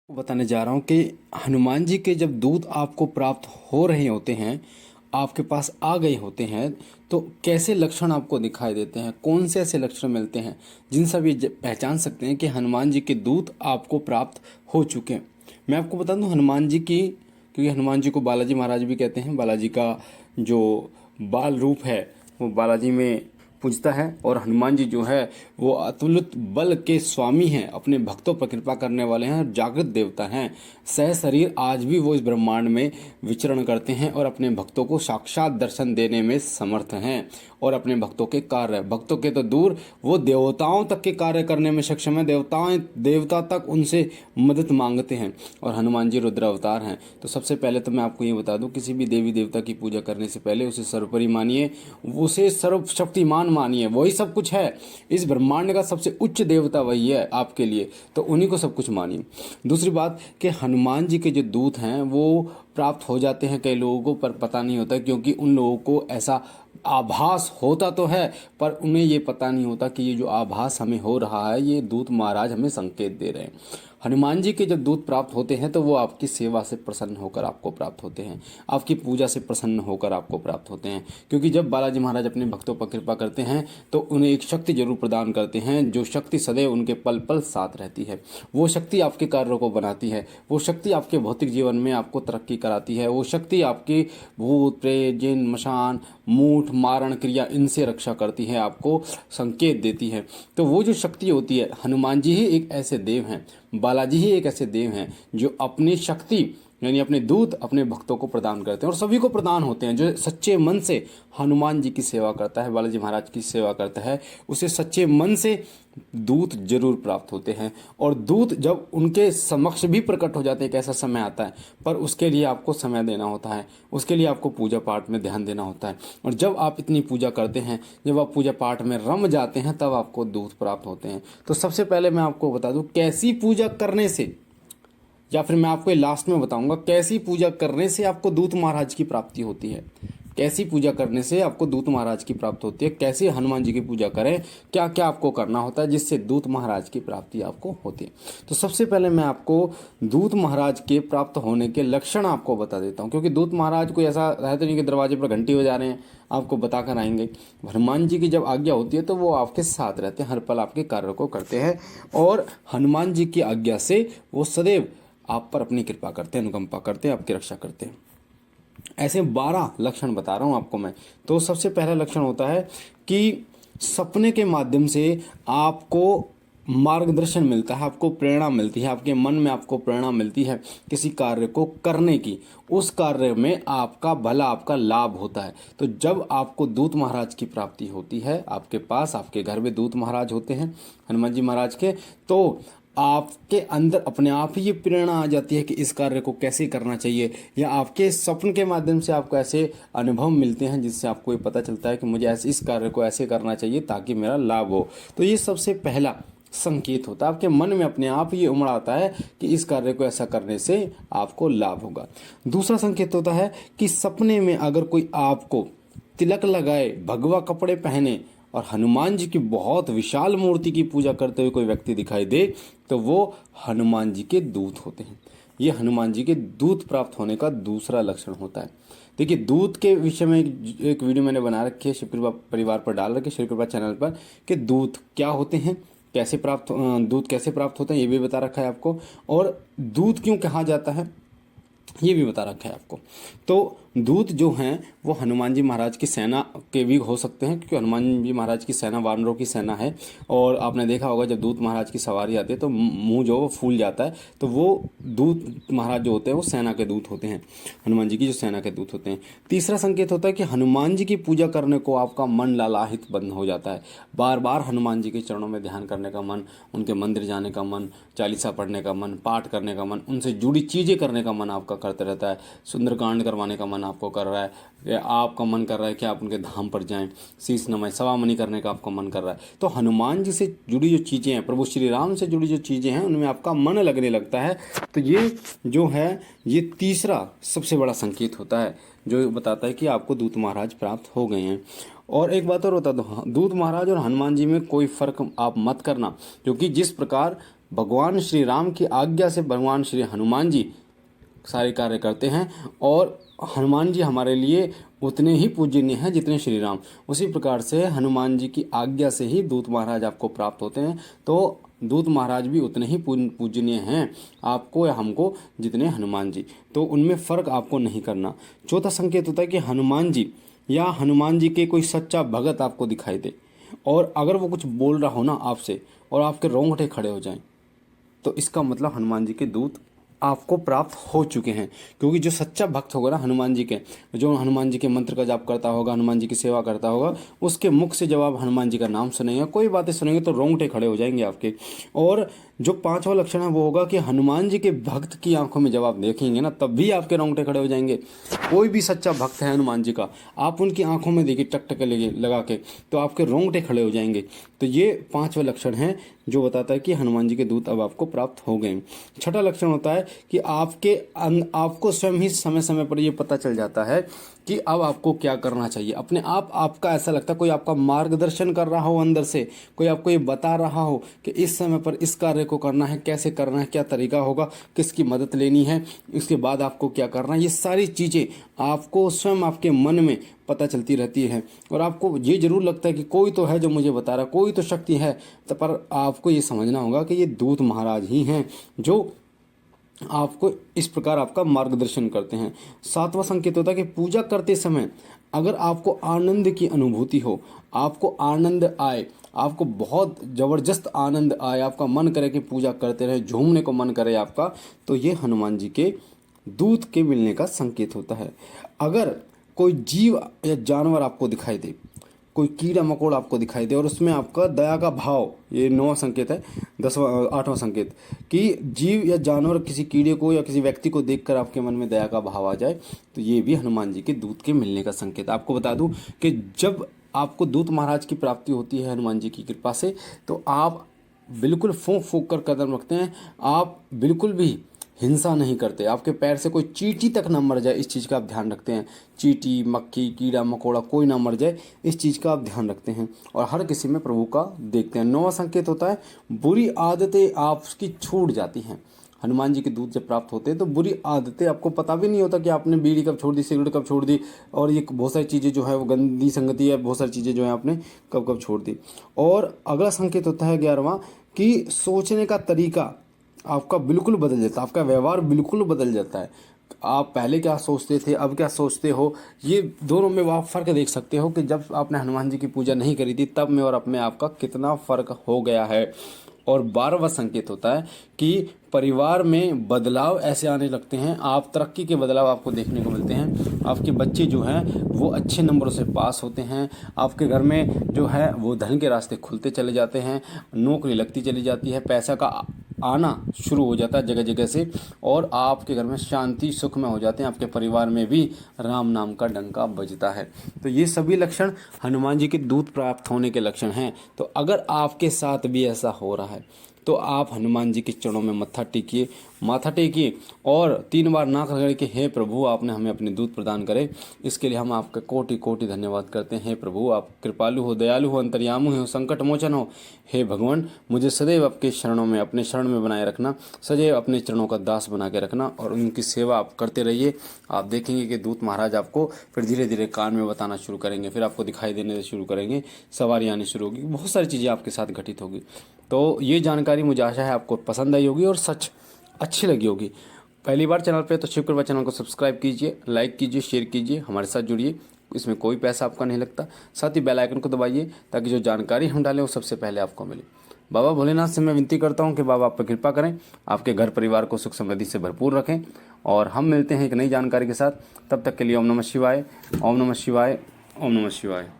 बताने जा रहा हूँ कि हनुमान जी के जब दूत आपको प्राप्त हो रहे होते हैं, आपके पास आ गए होते हैं, तो कैसे लक्षण आपको दिखाई देते हैं, कौन से ऐसे लक्षण मिलते हैं जिनसे आप ये पहचान सकते हैं कि हनुमान जी के दूत आपको प्राप्त हो चुके हैं। मैं आपको बता दूं हनुमान जी की, क्योंकि हनुमान जी को बालाजी महाराज भी कहते हैं। बालाजी का जो बाल रूप है वो बालाजी में पूजता है, और हनुमान जी जो है वो अतुलित बल के स्वामी हैं, अपने भक्तों पर कृपा करने वाले हैं, जागृत देवता हैं। सह शरीर आज भी वो इस ब्रह्मांड में विचरण करते हैं और अपने भक्तों को साक्षात दर्शन देने में समर्थ हैं, और अपने भक्तों के कार्य, भक्तों के तो दूर, वो देवताओं तक के कार्य करने में सक्षम है। देवता तक उनसे मदद मांगते हैं, और हनुमान जी रुद्र अवतार हैं। तो सबसे पहले तो मैं आपको ये बता दूं, किसी भी देवी देवता की पूजा करने से पहले उसे सर्वोपरि मानिए, उसे सर्वशक्तिमान मानिए। वही सब कुछ है, इस ब्रह्मांड का सबसे उच्च देवता वही है आपके लिए, तो उन्हीं को सब कुछ मानिए। दूसरी बात कि हनुमान जी के जो दूत हैं वो प्राप्त हो जाते हैं कई लोगों को, पर पता नहीं होता, क्योंकि उन लोगों को ऐसा आभास होता तो है, पर उन्हें ये पता नहीं होता कि ये जो आभास हमें हो रहा है, ये दूत महाराज हमें संकेत दे रहे हैं। हनुमान जी के जब दूत प्राप्त होते हैं तो वो आपकी सेवा से प्रसन्न होकर आपको प्राप्त होते हैं, आपकी पूजा से प्रसन्न होकर आपको प्राप्त होते हैं। क्योंकि जब बालाजी महाराज अपने भक्तों पर कृपा करते हैं तो उन्हें एक शक्ति जरूर प्रदान करते हैं, जो शक्ति सदैव उनके पल पल साथ रहती है। वो शक्ति आपके कार्यों को बनाती है, वो शक्ति आपके भौतिक जीवन में आपको तरक्की कराती है, वो शक्ति आपकी भूत प्रेत जिन मशान मूठ मारण क्रिया इनसे रक्षा करती है, आपको संकेत देती है। तो वो जो शक्ति होती है, हनुमान जी ही एक ऐसे देव हैं, बालाजी ही एक ऐसे देव हैं जो अपनी शक्ति यानी अपने दूत अपने भक्तों को प्रदान करते हैं, और सभी को प्रदान होते हैं। जो सच्चे मन से हनुमान जी की सेवा करता है, बालाजी महाराज की सेवा करता है, उसे सच्चे मन से दूत जरूर प्राप्त होते हैं। और दूत जब उनके समक्ष भी प्रकट हो जाते हैं, एक ऐसा समय आता है, पर उसके लिए आपको समय देना होता है, उसके लिए आपको पूजा पाठ में ध्यान देना होता है। और जब आप इतनी पूजा करते हैं, जब आप पूजा पाठ में रम जाते हैं, तब आपको दूत प्राप्त होते हैं। तो सबसे पहले मैं आपको बता दूं कैसी पूजा करने से, या फिर मैं आपको लास्ट में बताऊंगा कैसी पूजा करने से आपको दूत महाराज की प्राप्ति होती है। कैसी पूजा करने से आपको दूत महाराज की प्राप्ति होती है, कैसे हनुमान जी की पूजा करें, क्या क्या आपको करना होता है जिससे दूत महाराज की प्राप्ति आपको होती है। तो सबसे पहले मैं आपको दूत महाराज के प्राप्त होने के लक्षण आपको बता देता हूँ, क्योंकि दूत महाराज कोई ऐसा रहता नहीं कि दरवाजे पर घंटी बजा रहे हैं, आपको बताकर आएंगे। हनुमान जी की जब आज्ञा होती है तो वो आपके साथ रहते हैं, हर पल आपके कार्य को करते हैं, और हनुमान जी की आज्ञा से वो सदैव आप पर अपनी कृपा करते हैं, अनुकंपा करते हैं, आपकी रक्षा करते हैं। ऐसे 12 लक्षण बता रहा हूं आपको मैं। तो सबसे पहला लक्षण होता है कि सपने के माध्यम से आपको मार्गदर्शन मिलता है, आपको प्रेरणा मिलती है, आपके मन में आपको प्रेरणा मिलती है किसी कार्य को करने की, उस कार्य में आपका भला, आपका लाभ होता है। तो जब आपको दूत महाराज की प्राप्ति होती है, आपके पास आपके घर में दूत महाराज होते हैं हनुमान जी महाराज के, तो आपके अंदर अपने आप ही ये प्रेरणा आ जाती है कि इस कार्य को कैसे करना चाहिए, या आपके स्वप्न के माध्यम से आपको ऐसे अनुभव मिलते हैं जिससे आपको ये पता चलता है कि मुझे ऐसे इस कार्य को ऐसे करना चाहिए ताकि मेरा लाभ हो। तो ये सबसे पहला संकेत होता है, आपके मन में अपने आप ये उमड़ आता है कि इस कार्य को ऐसा करने से आपको लाभ होगा। दूसरा संकेत होता है कि सपने में अगर कोई आपको तिलक लगाए, भगवा कपड़े पहने और हनुमान जी की बहुत विशाल मूर्ति की पूजा करते हुए कोई व्यक्ति दिखाई दे, तो वो हनुमान जी के दूत होते हैं। ये हनुमान जी के दूत प्राप्त होने का दूसरा लक्षण होता है। देखिए, दूत के विषय में एक वीडियो मैंने बना रखी है, शिव कृपा परिवार पर डाल रखी है, शिव कृपा चैनल पर, कि दूत क्या होते हैं, दूत कैसे प्राप्त होते हैं, ये भी बता रखा है आपको, और दूत क्यों कहा जाता है ये भी बता रखा है आपको। तो दूत जो हैं वो हनुमान जी महाराज की सेना के भी हो सकते हैं, क्योंकि हनुमान जी महाराज की सेना वानरों की सेना है, और आपने देखा होगा जब दूत महाराज की सवारी आती है तो मुंह जो वो फूल जाता है, तो वो दूत महाराज जो होते हैं वो सेना के दूत होते हैं, हनुमान जी की जो सेना के दूत होते हैं। तीसरा संकेत होता है कि हनुमान जी की पूजा करने को आपका मन लालाहित बंद हो जाता है, बार बार हनुमान जी के चरणों में ध्यान करने का मन, उनके मंदिर जाने का मन, चालीसा पढ़ने का मन, पाठ करने का मन, उनसे जुड़ी चीज़ें करने का मन आपका करते रहता है, सुंदरकांड करवाने का मन आपको कर रहा है, या आपका मन कर रहा है कि आप उनके धाम पर जाएं, शीश नमाएं, सवामनी करने का आपका मन कर रहा है। तो हनुमान जी से जुड़ी जो चीज़ें हैं, प्रभु श्री राम से जुड़ी जो चीज़ें हैं, उनमें आपका मन लगने लगता है। तो ये जो है ये तीसरा सबसे बड़ा संकेत होता है जो बताता है कि आपको दूत महाराज प्राप्त हो गए हैं। और एक बात और बता दो, दूत महाराज और हनुमान जी में कोई फर्क आप मत करना, क्योंकि जिस प्रकार भगवान श्री राम की आज्ञा से भगवान श्री हनुमान जी सारे कार्य करते हैं, और हनुमान जी हमारे लिए उतने ही पूजनीय हैं जितने श्री राम। उसी प्रकार से हनुमान जी की आज्ञा से ही दूत महाराज आपको प्राप्त होते हैं, तो दूत महाराज भी उतने ही पूजनीय हैं आपको या हमको जितने हनुमान जी। तो उनमें फ़र्क आपको नहीं करना। चौथा संकेत होता है कि हनुमान जी या हनुमान जी के कोई सच्चा भगत आपको दिखाई दे, और अगर वो कुछ बोल रहा हो ना आपसे और आपके रोंगटे खड़े हो जाएं, तो इसका मतलब हनुमान जी के दूत आपको प्राप्त हो चुके हैं। क्योंकि जो सच्चा भक्त होगा ना हनुमान जी के, जो हनुमान जी के मंत्र का जाप करता होगा, हनुमान जी की सेवा करता होगा, उसके मुख से जब आप हनुमान जी का नाम सुनेंगे, कोई बातें सुनेंगे, तो रोंगटे खड़े हो जाएंगे आपके। और जो पांचवा लक्षण है वो होगा कि हनुमान जी के भक्त की आंखों में जब आप देखेंगे ना, तब भी आपके रोंगटे खड़े हो जाएंगे। कोई भी सच्चा भक्त है हनुमान जी का, आप उनकी आंखों में देखिए टकटके लगा के, तो आपके रोंगटे खड़े हो जाएंगे। तो ये पांचवा लक्षण है जो बताता है कि हनुमान जी के दूत अब आपको प्राप्त हो गए। छठा लक्षण होता है कि आपको स्वयं ही समय समय पर ये पता चल जाता है कि अब आपको क्या करना चाहिए। अपने आप आपका ऐसा लगता है कोई आपका मार्गदर्शन कर रहा हो अंदर से, कोई आपको ये बता रहा हो कि इस समय पर इस कार्य को करना है, कैसे करना है, क्या तरीका होगा, किसकी मदद लेनी है, इसके बाद आपको क्या करना है। ये सारी चीज़ें आपको स्वयं आपके मन में पता चलती रहती है, और आपको ये जरूर लगता है कि कोई तो है जो मुझे बता रहा है, कोई तो शक्ति है। तो पर आपको ये समझना होगा कि ये दूत महाराज ही हैं जो आपको इस प्रकार आपका मार्गदर्शन करते हैं। सातवां संकेत होता है कि पूजा करते समय अगर आपको आनंद की अनुभूति हो, आपको आनंद आए, आपको बहुत ज़बरदस्त आनंद आए, आपका मन करे कि पूजा करते रहे, झूमने को मन करे आपका, तो ये हनुमान जी के दूत के मिलने का संकेत होता है। अगर कोई जीव या जानवर आपको दिखाई दे, कोई कीड़ा मकोड़ा आपको दिखाई दे और उसमें आपका दया का भाव, ये 9वां संकेत है। 8वां संकेत कि जीव या जानवर किसी कीड़े को या किसी व्यक्ति को देखकर आपके मन में दया का भाव आ जाए, तो ये भी हनुमान जी के दूत के मिलने का संकेत। आपको बता दूं कि जब आपको दूत महाराज की प्राप्ति होती है हनुमान जी की कृपा से, तो आप बिल्कुल फूंक फूंक कर कदम रखते हैं, आप बिल्कुल भी हिंसा नहीं करते, आपके पैर से कोई चींटी तक ना मर जाए, इस चीज़ का आप ध्यान रखते हैं। चींटी, मक्खी, कीड़ा मकोड़ा कोई ना मर जाए, इस चीज़ का आप ध्यान रखते हैं, और हर किसी में प्रभु का देखते हैं। 9वां संकेत होता है बुरी आदतें आपकी छूट जाती हैं। हनुमान जी के दूत जब प्राप्त होते हैं तो बुरी आदतें, आपको पता भी नहीं होता कि आपने बीड़ी कब छोड़ दी, सिगरेट कब छोड़ दी, और ये बहुत सारी चीज़ें जो है वो गंदी संगति है, बहुत सारी चीज़ें जो है आपने कब कब छोड़ दी। और अगला संकेत होता है 11वां कि सोचने का तरीका आपका बिल्कुल बदल जाता है, आपका व्यवहार बिल्कुल बदल जाता है। आप पहले क्या सोचते थे, अब क्या सोचते हो, ये दोनों में आप फ़र्क देख सकते हो कि जब आपने हनुमान जी की पूजा नहीं करी थी तब में और अब में आपका कितना फ़र्क हो गया है। और 12वां संकेत होता है कि परिवार में बदलाव ऐसे आने लगते हैं, आप तरक्की के बदलाव आपको देखने को मिलते हैं। आपके बच्चे जो हैं वो अच्छे नंबरों से पास होते हैं, आपके घर में जो है वो धन के रास्ते खुलते चले जाते हैं, नौकरी लगती चली जाती है, पैसा का आना शुरू हो जाता है जगह जगह से, और आपके घर में शांति सुख में हो जाते हैं, आपके परिवार में भी राम नाम का डंका बजता है। तो ये सभी लक्षण हनुमान जी के दूत प्राप्त होने के लक्षण हैं। तो अगर आपके साथ भी ऐसा हो रहा है तो आप हनुमान जी के चरणों में माथा टेकिए और 3 बार नाक रगड़ के हे प्रभु आपने हमें अपने दूत प्रदान करे, इसके लिए हम आपका कोटि कोटि धन्यवाद करते हैं। हे प्रभु आप कृपालु हो, दयालु हो, अंतर्यामी हो, संकट मोचन हो। हे भगवान मुझे सदैव आपके शरणों में, अपने शरण में बनाए रखना, सदैव अपने चरणों का दास बना के रखना, और उनकी सेवा आप करते रहिए। आप देखेंगे कि दूत महाराज आपको फिर धीरे धीरे कान में बताना शुरू करेंगे, फिर आपको दिखाई देने शुरू करेंगे, सवारी आनी शुरू होगी, बहुत सारी चीज़ें आपके साथ घटित होगी। तो ये जानकारी मुझे आशा है आपको पसंद आई होगी और सच अच्छी लगी होगी। पहली बार चैनल पे तो शिवकृपा चैनल को सब्सक्राइब कीजिए, लाइक कीजिए, शेयर कीजिए, हमारे साथ जुड़िए, इसमें कोई पैसा आपका नहीं लगता। साथ ही बेल आइकन को दबाइए ताकि जो जानकारी हम डालें वो सबसे पहले आपको मिले। बाबा भोलेनाथ से मैं विनती करता हूँ कि बाबा आप पर कृपा करें, आपके घर परिवार को सुख समृद्धि से भरपूर रखें, और हम मिलते हैं एक नई जानकारी के साथ। तब तक के लिए ओम नमः शिवाय, ओम नमः शिवाय, ओम नमः शिवाय।